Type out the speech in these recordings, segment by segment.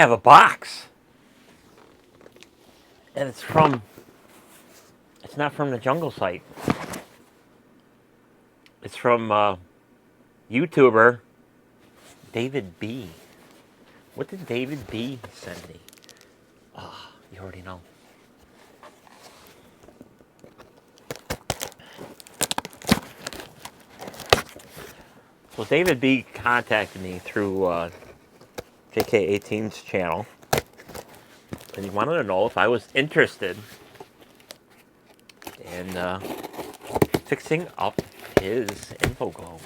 have a box. And it's not from the jungle site. It's from YouTuber David B. What did David B send me? Ah, you already know. So David B contacted me through JK18's channel, and he wanted to know if I was interested in fixing up his InfoGlobe.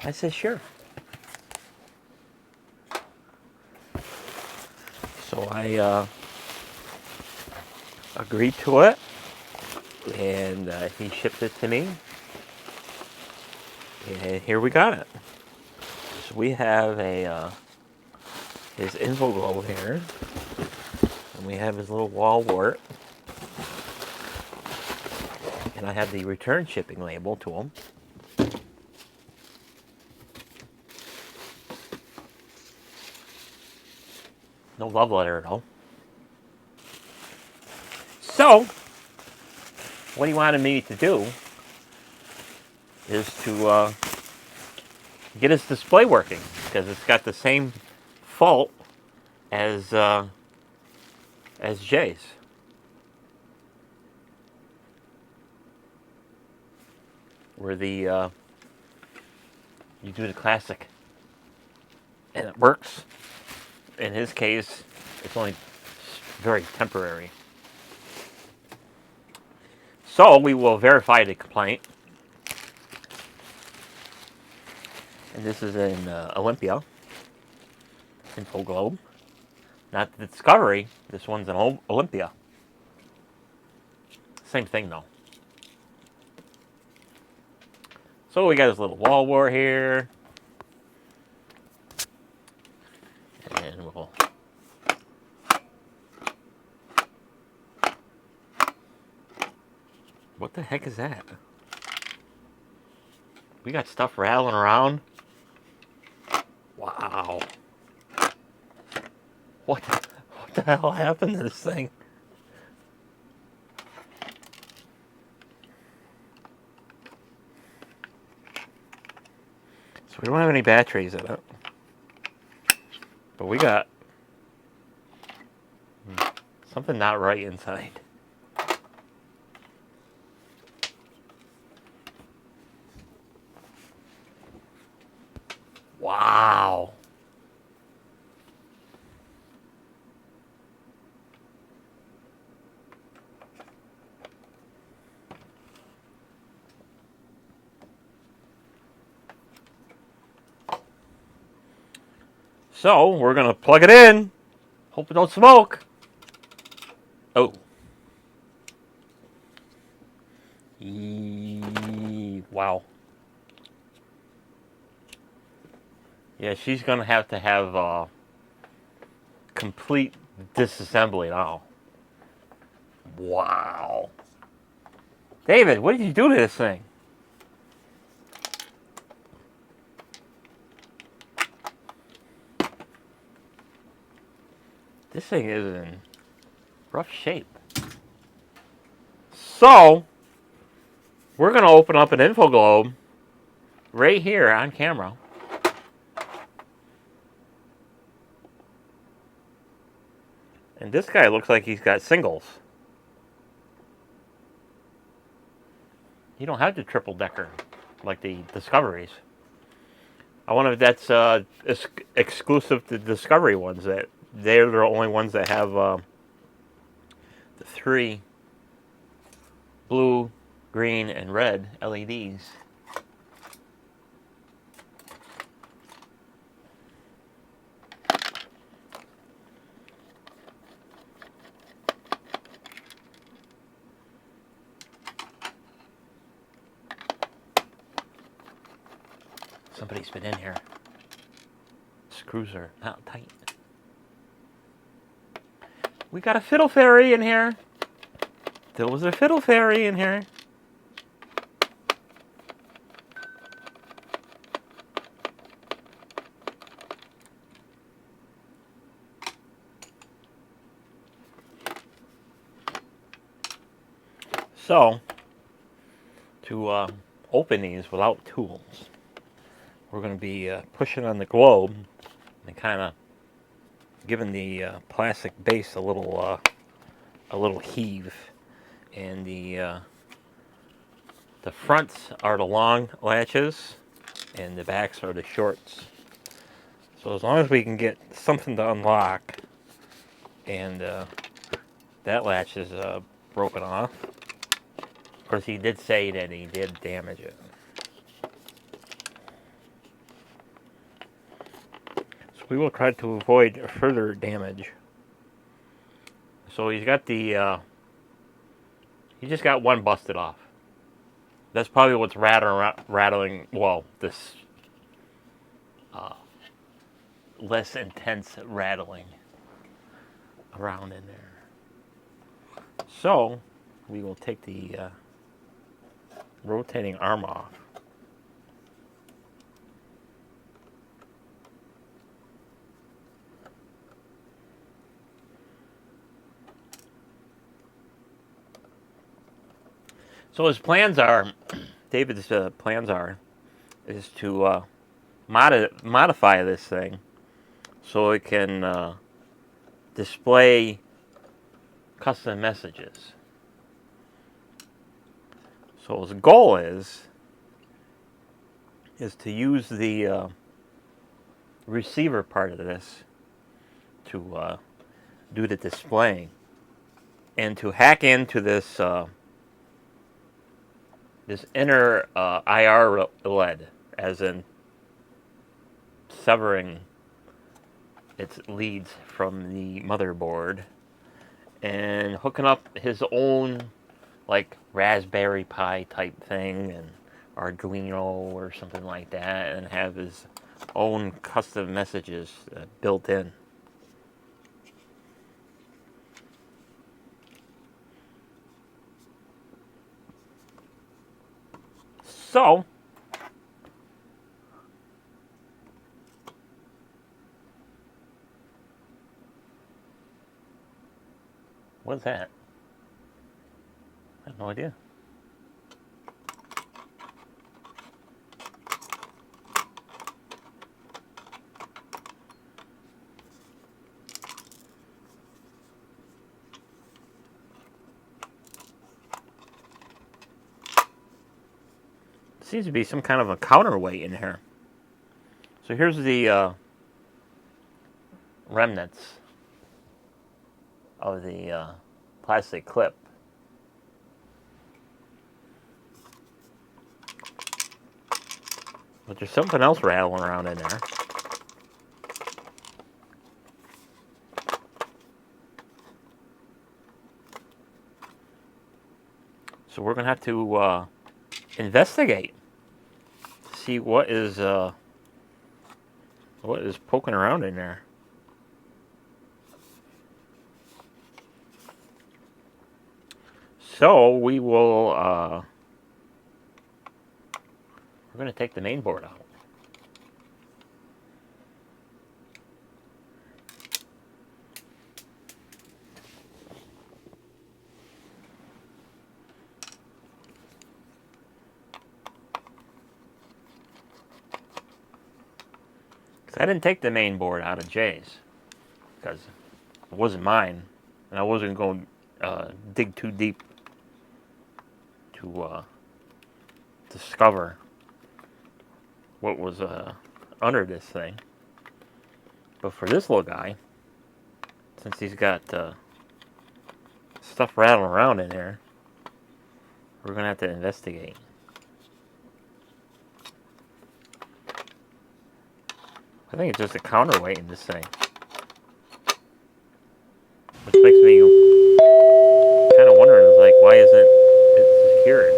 I said, sure. So I agreed to it, and he shipped it to me, and here we got it. So we have his InfoGlobe here, and we have his little wall wart, and I have the return shipping label to him. No love letter at all. So, what he wanted me to do is to get his display working, because it's got the same fault as Jay's. Where you do the classic and it works. In his case, it's only very temporary. So we will verify the complaint. And this is in Olympia InfoGlobe. Not the Discovery. This one's in Olympia. Same thing though. So we got his little wall wart here. And we'll... What the heck is that? We got stuff rattling around. Wow. What the hell happened to this thing? So we don't have any batteries in it. But we got something not right inside. Wow. So, we're going to plug it in. Hope it don't smoke. Oh. Wow. Yeah, she's going to have complete disassembly now. Wow. David, what did you do to this thing? This thing is in rough shape. So, we're going to open up an InfoGlobe right here on camera. And this guy looks like he's got singles. You don't have the triple decker like the Discoveries. I wonder if that's exclusive to Discovery ones. That they're the only ones that have the 3 blue, green, and red LEDs. Somebody's been in here. Screws are not tight. We got a fiddle fairy in here. There was a fiddle fairy in here. So, to open these without tools, we're going to be pushing on the globe and kind of giving the plastic base a little heave, and the fronts are the long latches, and the backs are the shorts. So as long as we can get something to unlock, and that latch is broken off. Of course, he did say that he did damage it. So we will try to avoid further damage. So he's got the, he just got one busted off. That's probably what's rattling, well, this less intense rattling around in there. So, we will take the rotating arm off. So his plans are, David's plans are, is to modify this thing so it can display custom messages. So his goal is to use the receiver part of this to do the displaying, and to hack into this this inner IR LED, as in severing its leads from the motherboard and hooking up his own like Raspberry Pi type thing and Arduino or something like that, and have his own custom messages built in. So, what's that? I have no idea. Seems to be some kind of a counterweight in here. So here's the remnants of the plastic clip. But there's something else rattling around in there. So we're gonna have to investigate, see what is poking around in there. So we will we're going to take the main board out. I didn't take the main board out of Jay's because it wasn't mine, and I wasn't going to dig too deep to discover what was under this thing. But for this little guy, since he's got stuff rattling around in there, we're going to have to investigate. I think it's just a counterweight in this thing, which makes me kind of wonder, like, why isn't it secured?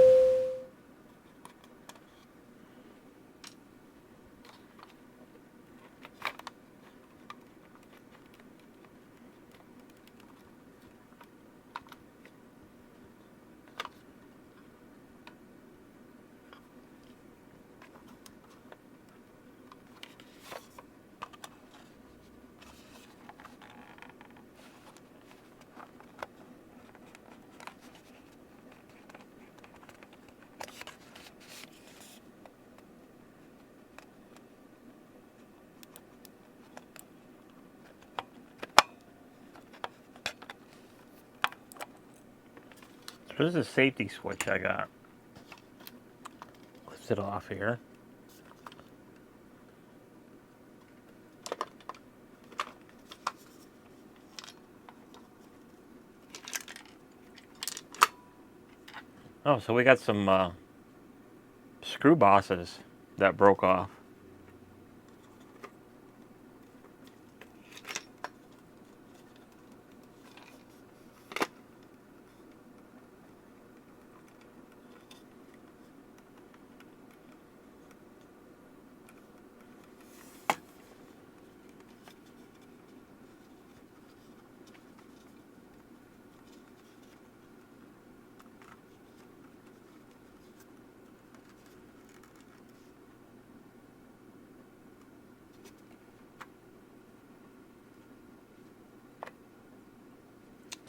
This is a safety switch I got. Lift it off here. Oh, so we got some screw bosses that broke off.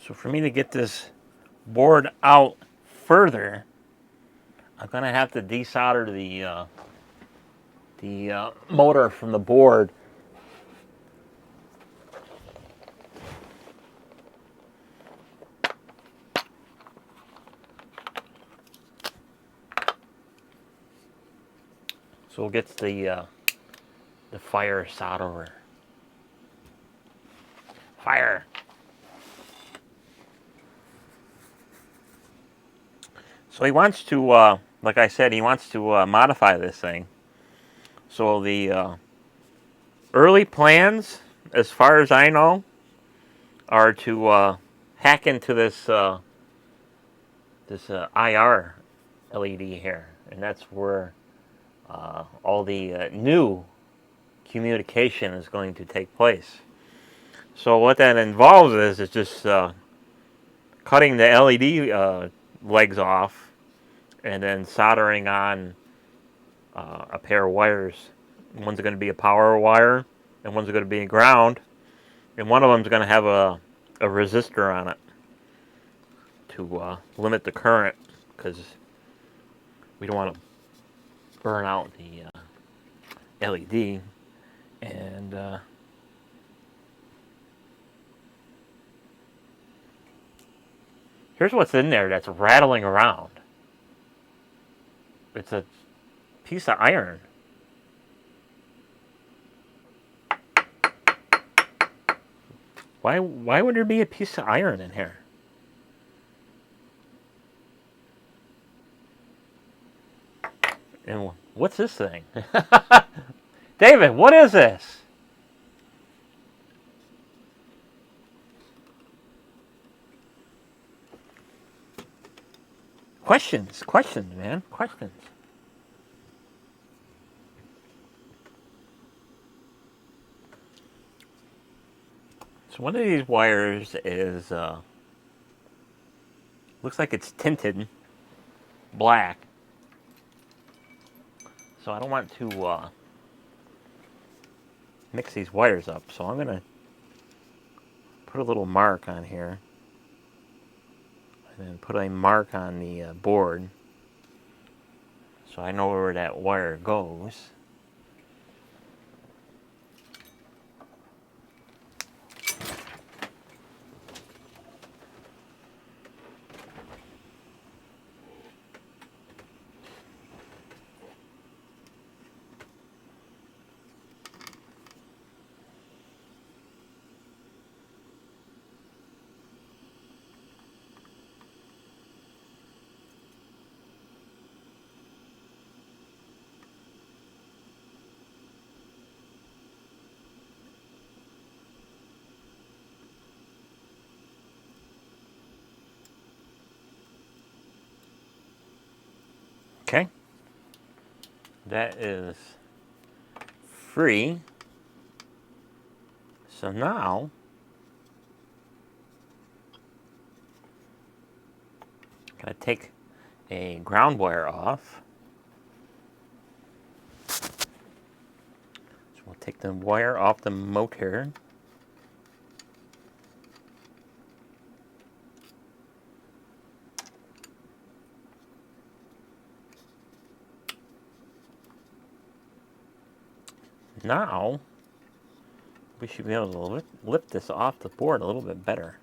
So for me to get this board out further, I'm gonna have to desolder the motor from the board. So we'll get the fire solderer. Fire. So he wants to, like I said, he wants to modify this thing. So the early plans, as far as I know, are to hack into this IR LED here, and that's where all the new communication is going to take place. So what that involves is just cutting the LED legs off and then soldering on a pair of wires. One's going to be a power wire, and one's going to be a ground, and one of them's going to have a resistor on it to limit the current, because we don't want to burn out the LED. And here's what's in there that's rattling around. It's a piece of iron. Why would there be a piece of iron in here? And what's this thing? David, what is this? Questions, man, questions. So one of these wires is, looks like it's tinted black. So I don't want to mix these wires up. So I'm going to put a little mark on here. And then put a mark on the board, so I know where that wire goes. Okay, that is free. So now I'm going to take a ground wire off. So we'll take the wire off the motor. Now, we should be able to lift this off the board a little bit better.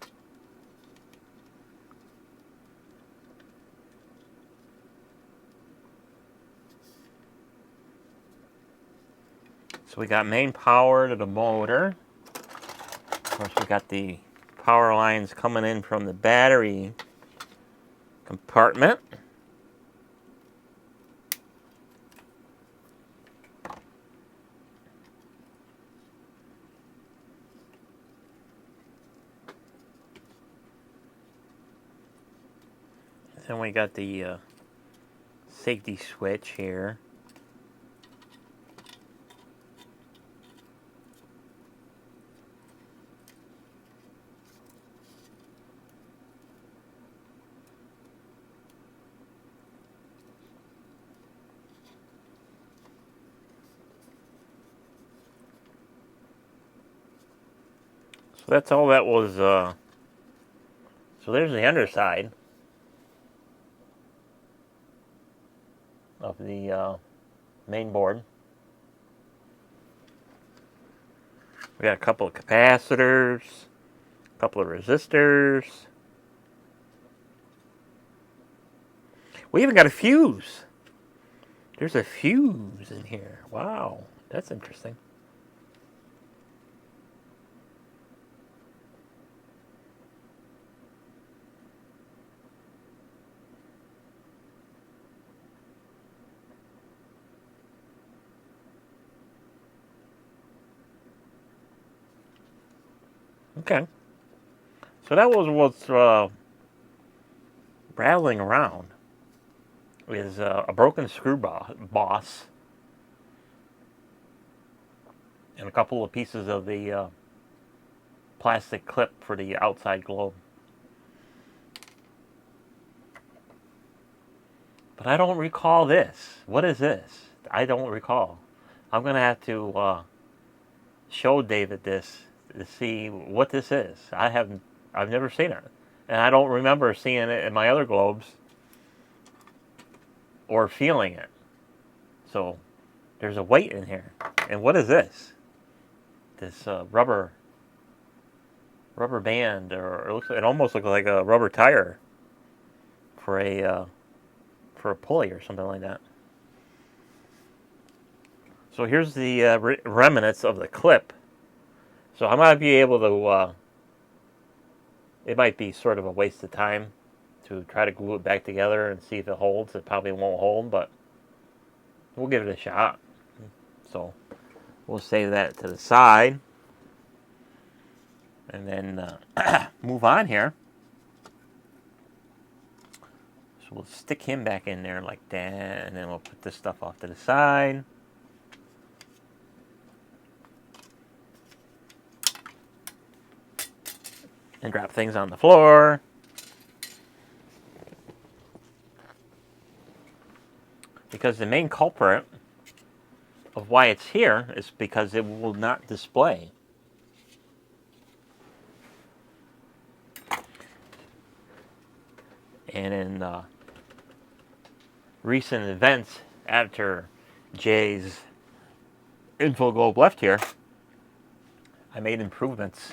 So we got main power to the motor. Of course, we got the power lines coming in from the battery compartment. Then we got the safety switch here. So that's all that was. So there's the underside of the main board. We got a couple of capacitors, a couple of resistors. We even got a fuse. There's a fuse in here. Wow, that's interesting. Okay. So that was what's rattling around. Is a broken screw boss and a couple of pieces of the plastic clip for the outside globe. But I don't recall this. What is this? I don't recall. I'm going to have to show David this to see what this is. I've never seen it. And I don't remember seeing it in my other globes or feeling it. So there's a weight in here. And what is this? This rubber band, or it almost looks like a rubber tire for a pulley or something like that. So here's the remnants of the clip. So I might be able to. It might be sort of a waste of time to try to glue it back together and see if it holds. It probably won't hold, but we'll give it a shot. So we'll save that to the side. And then move on here. So we'll stick him back in there like that. And then we'll put this stuff off to the side. And drop things on the floor. Because the main culprit of why it's here is because it will not display. And in recent events, after Jay's InfoGlobe left here, I made improvements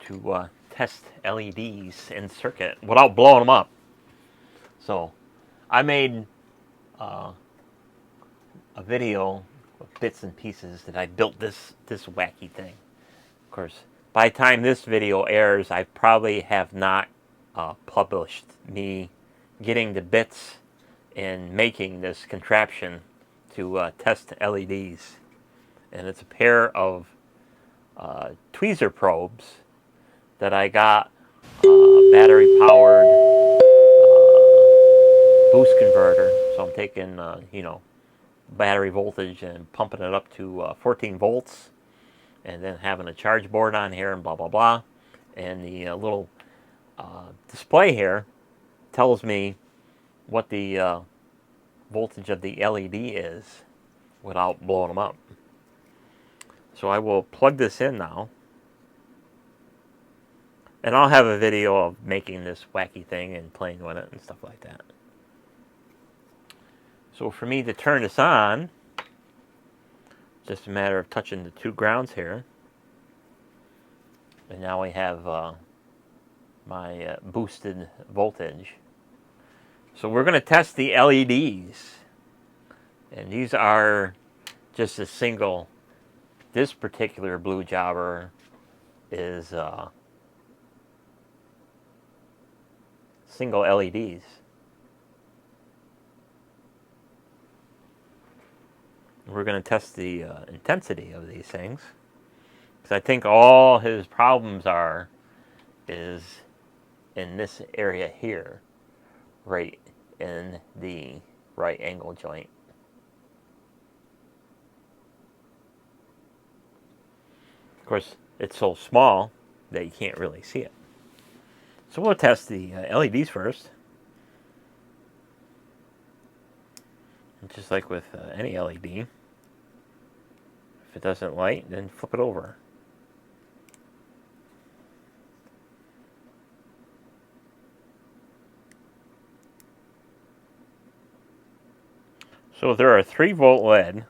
to test LEDs in circuit without blowing them up. So I made a video of bits and pieces that I built this wacky thing. Of course, by the time this video airs, I probably have not published me getting the bits and making this contraption to test LEDs. And it's a pair of tweezer probes that I got battery-powered boost converter. So I'm taking, battery voltage and pumping it up to 14 volts, and then having a charge board on here and blah, blah, blah. And the little display here tells me what the voltage of the LED is without blowing them up. So I will plug this in now. And I'll have a video of making this wacky thing and playing with it and stuff like that. So for me to turn this on, just a matter of touching the two grounds here. And now we have my boosted voltage. So we're going to test the LEDs. And these are just a single This particular blue jobber is single LEDs. We're going to test the intensity of these things, because I think all his problems is in this area here, right in the right angle joint. Of course, it's so small that you can't really see it. So we'll test the LEDs first. Just like with any LED. If it doesn't light, then flip it over. So there are 3-volt LED.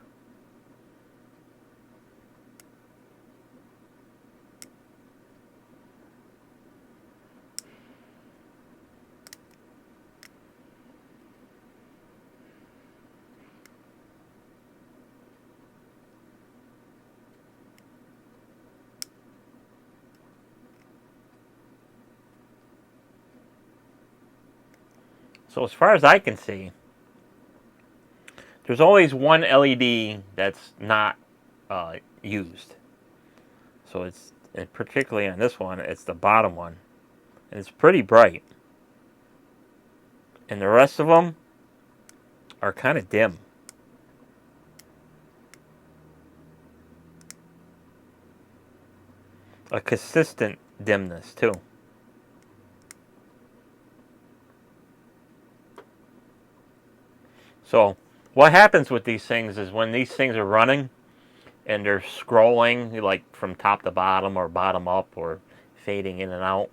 So as far as I can see, there's always one LED that's not used. So it's, and particularly on this one, it's the bottom one. And it's pretty bright. And the rest of them are kind of dim. A consistent dimness too. So what happens with these things is when these things are running and they're scrolling like from top to bottom or bottom up or fading in and out,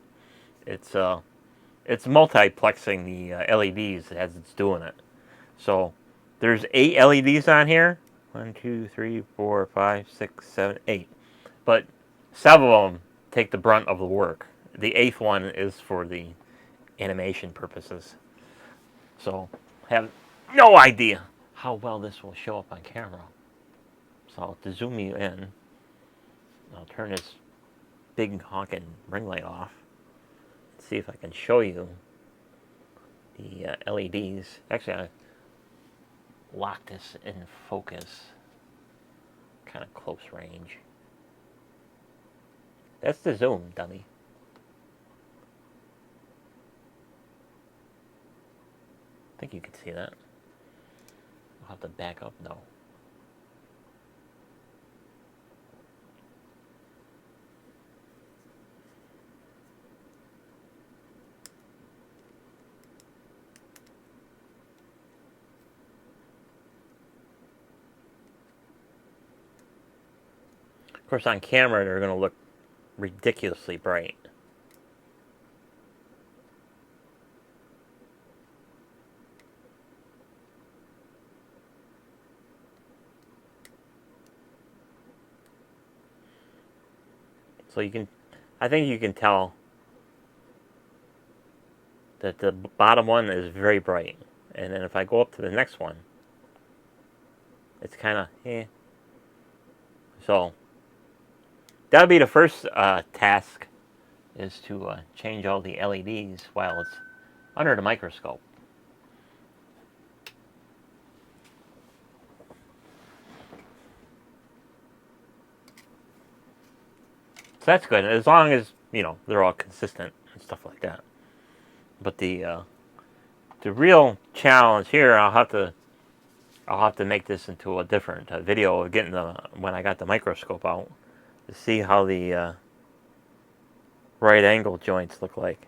it's multiplexing the LEDs as it's doing it. So there's 8 LEDs on here. 1, 2, 3, 4, 5, 6, 7, 8. But 7 of them take the brunt of the work. The 8th one is for the animation purposes. So I have no idea how well this will show up on camera. So I'll have to zoom you in. I'll turn this big honking ring light off. See if I can show you the LEDs. Actually, I lock this in focus, kind of close range. That's the zoom, dummy. I think you can see that. I'll have to back up though. Of course, on camera, they're going to look ridiculously bright. So you can, I think you can tell that the bottom one is very bright. And then if I go up to the next one, it's kind of, eh. So that would be the first task, is to change all the LEDs while it's under the microscope. So that's good, as long as, you know, they're all consistent and stuff like that. But the real challenge here, I'll have to make this into a different video of getting when I got the microscope out, to see how the right angle joints look like.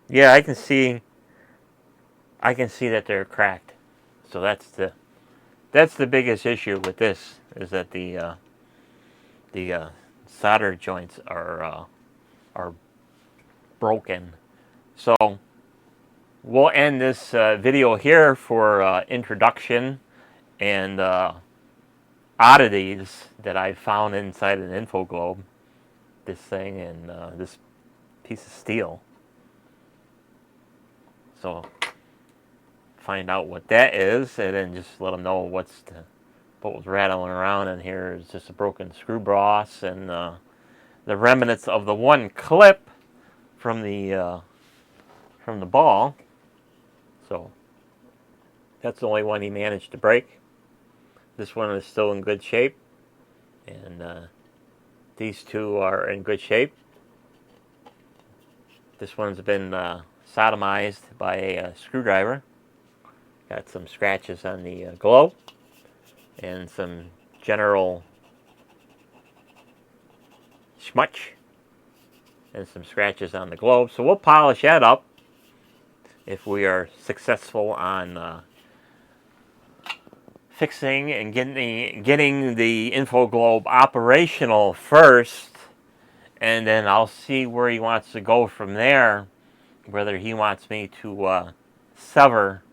Yeah, I can see that they're cracked. So that's the biggest issue with this, is that the solder joints are broken. So we'll end this video here for introduction and oddities that I found inside an InfoGlobe. This thing and this piece of steel. So find out what that is, and then just let them know what was rattling around in here is just a broken screw boss and the remnants of the one clip from the ball. So that's the only one he managed to break. This one is still in good shape, and these two are in good shape. This one's been sodomized by a screwdriver. Got some scratches on the globe and some general smutch and some scratches on the globe. So we'll polish that up if we are successful on fixing and getting the InfoGlobe operational first, and then I'll see where he wants to go from there. Whether he wants me to sever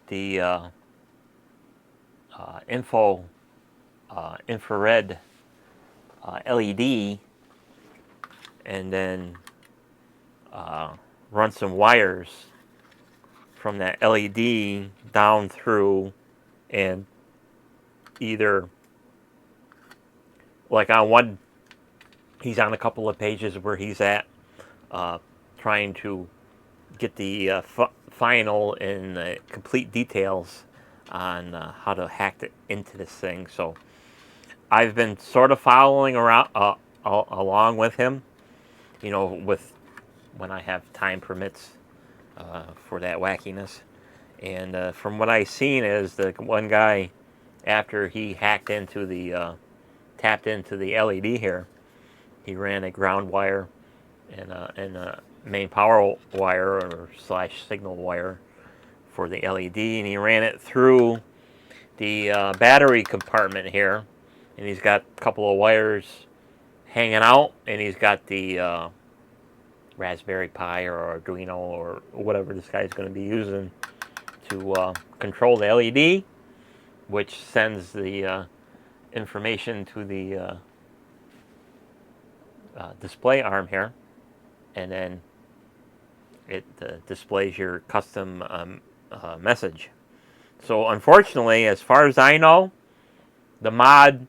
the infrared LED and then run some wires from that LED down through, and either, like on one, he's on a couple of pages where he's at trying to get the final and complete details on how to hack it into this thing. So I've been sort of following around along with him, you know, with when I have time permits for that wackiness. And from what I've seen is the one guy, after he hacked into the tapped into the LED here, he ran a ground wire and a main power wire or slash signal wire for the LED, and he ran it through the battery compartment here, and he's got a couple of wires hanging out, and he's got the Raspberry Pi or Arduino or whatever this guy's going to be using to control the LED, which sends the information to the display arm here, and then it displays your custom message. So unfortunately, as far as I know, the mod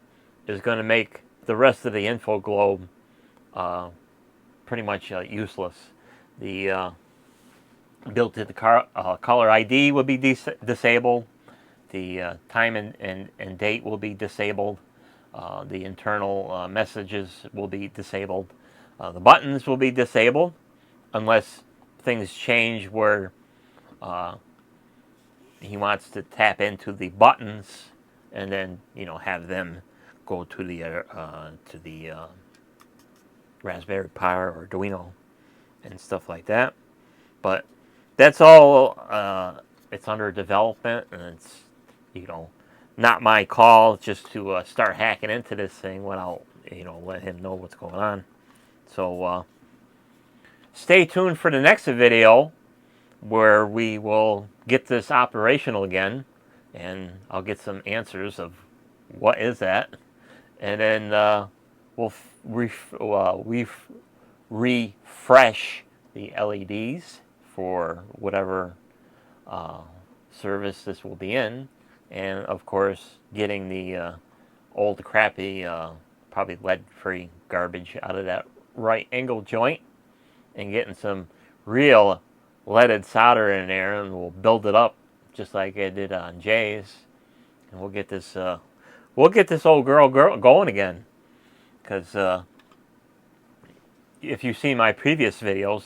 is going to make the rest of the InfoGlobe pretty much useless. The built-in color ID will be disabled. The time and date will be disabled. The internal messages will be disabled. The buttons will be disabled unless things change where he wants to tap into the buttons and then, you know, have them go to the Raspberry Pi or Arduino and stuff like that. But that's all. It's under development, and it's, you know, not my call just to start hacking into this thing without, you know, let him know what's going on. So stay tuned for the next video where we will get this operational again, and I'll get some answers of what is that, and then we'll refresh the LEDs for whatever service this will be in, and of course getting the old crappy probably lead-free garbage out of that right angle joint and getting some real leaded solder in there, and we'll build it up just like I did on Jay's, and we'll get this old girl going again. Because if you've seen my previous videos,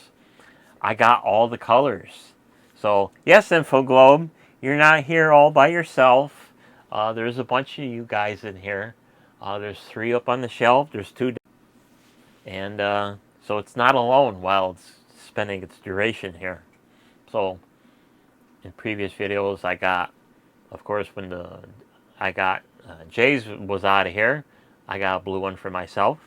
I got all the colors. So yes, InfoGlobe, you're not here all by yourself. There's a bunch of you guys in here. There's 3 up on the shelf. There's 2, and so it's not alone while it's spending its duration here. So in previous videos, I got, of course, when I got Jay's was out of here, I got a blue one for myself.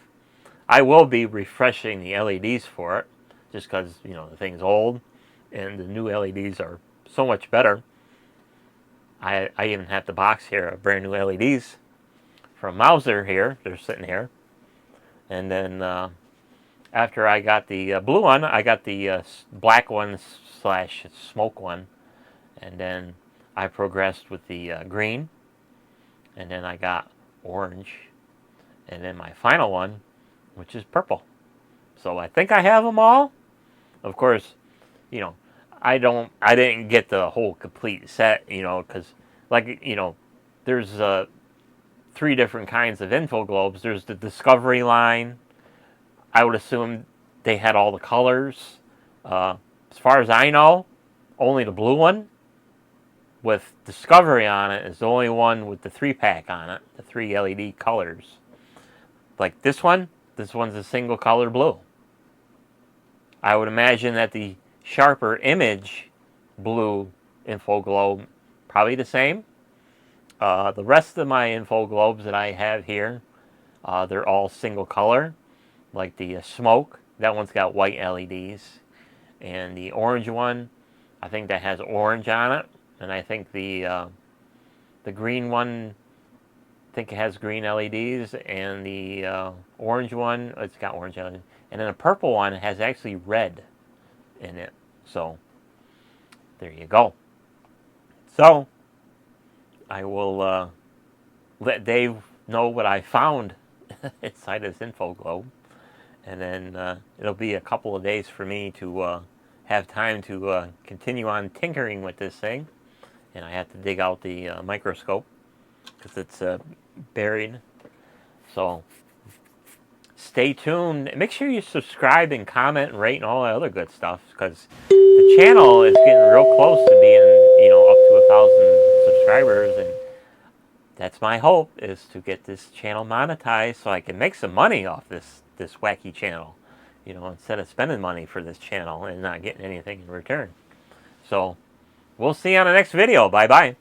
I will be refreshing the LEDs for it, just because, you know, the thing's old, and the new LEDs are so much better. I even have the box here of brand new LEDs from Mauser here. They're sitting here. And then after I got the blue one, I got the black one slash smoke one. And then I progressed with the green. And then I got orange. And then my final one, which is purple. So I think I have them all. Of course, you know, I didn't get the whole complete set, you know, because, like, you know, there's 3 different kinds of InfoGlobes. There's the Discovery line. I would assume they had all the colors. As far as I know, only the blue one with Discovery on it is the only one with the 3-pack on it, the 3 LED colors. Like this one's a single color blue. I would imagine that the sharper image blue InfoGlobe, probably the same. The rest of my InfoGlobes that I have here, they're all single color. Like the smoke, that one's got white LEDs. And the orange one, I think that has orange on it. And I think the green one, I think it has green LEDs. And the orange one, it's got orange LEDs. And then the purple one has actually red in it. So, there you go. So, I will let Dave know what I found inside this InfoGlobe. And then it'll be a couple of days for me to have time to continue on tinkering with this thing. And I have to dig out the microscope because it's buried. So stay tuned. Make sure you subscribe and comment and rate and all that other good stuff, because the channel is getting real close to being, you know, up to 1,000 subscribers. And that's my hope, is to get this channel monetized so I can make some money off this wacky channel, you know, instead of spending money for this channel and not getting anything in return. So we'll see you on the next video. Bye bye.